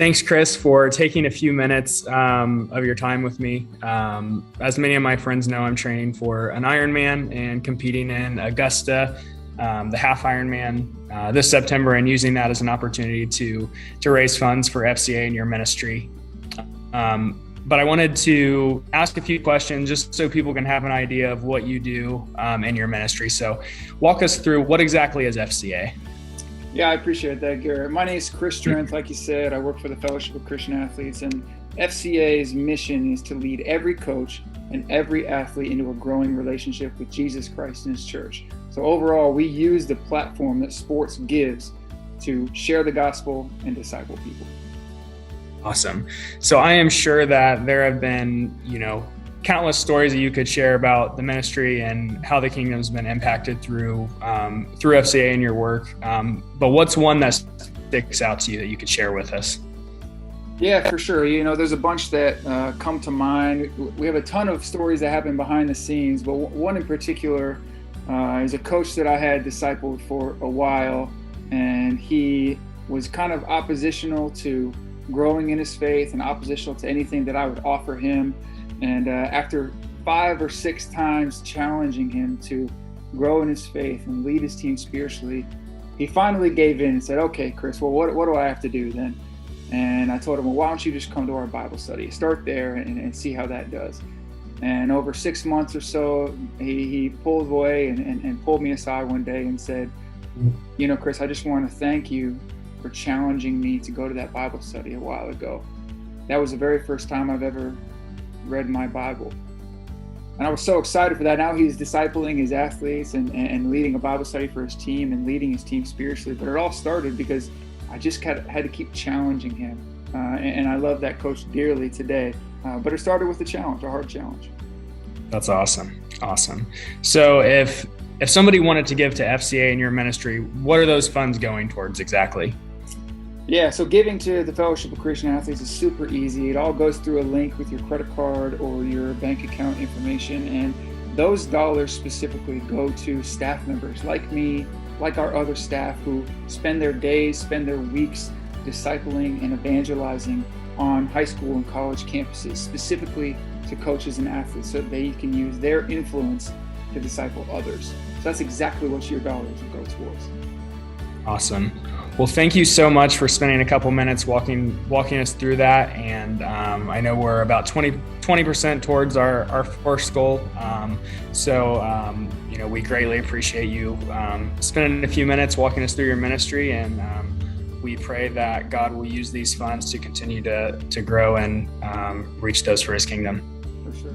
Thanks, Chris, for taking a few minutes of your time with me. As many of my friends know, I'm training for an Ironman and competing in Augusta, the half Ironman this September, and using that as an opportunity to raise funds for FCA and your ministry. But I wanted to ask a few questions just so people can have an idea of what you do in your ministry. So walk us through, what exactly is FCA? Yeah, I appreciate that, Garrett. My name is Chris Strength. Like you said, I work for the Fellowship of Christian Athletes, and FCA's mission is to lead every coach and every athlete into a growing relationship with Jesus Christ and his church. So overall, we use the platform that sports gives to share the gospel and disciple people. Awesome. So I am sure that there have been, countless stories that you could share about the ministry and how the kingdom's been impacted through FCA and your work. But what's one that sticks out to you that you could share with us? Yeah, for sure. There's a bunch that come to mind. We have a ton of stories that happen behind the scenes, but one in particular is a coach that I had discipled for a while, and he was kind of oppositional to growing in his faith and oppositional to anything that I would offer him. And after 5 or 6 times challenging him to grow in his faith and lead his team spiritually, he finally gave in and said, "Okay, Chris, well, what do I have to do then?" And I told him, "Well, why don't you just come to our Bible study? Start there and see how that does." And over 6 months or so, he pulled away and pulled me aside one day and said, "Chris, I just want to thank you for challenging me to go to that Bible study a while ago. That was the very first time I've ever read my Bible." And I was so excited for that. Now he's discipling his athletes and leading a Bible study for his team and leading his team spiritually. But it all started because I just had to keep challenging him. And I love that coach dearly today. But it started with a hard challenge. That's awesome. Awesome. So if somebody wanted to give to FCA in your ministry, what are those funds going towards exactly? Yeah, so giving to the Fellowship of Christian Athletes is super easy. It all goes through a link with your credit card or your bank account information, and those dollars specifically go to staff members like me, like our other staff who spend their days, spend their weeks discipling and evangelizing on high school and college campuses, specifically to coaches and athletes so they can use their influence to disciple others. So that's exactly what your dollars will go towards. Awesome. Well, thank you so much for spending a couple minutes walking us through that. And I know we're about 20% towards our first goal. We greatly appreciate you spending a few minutes walking us through your ministry. And we pray that God will use these funds to continue to grow and reach those for his kingdom. For sure.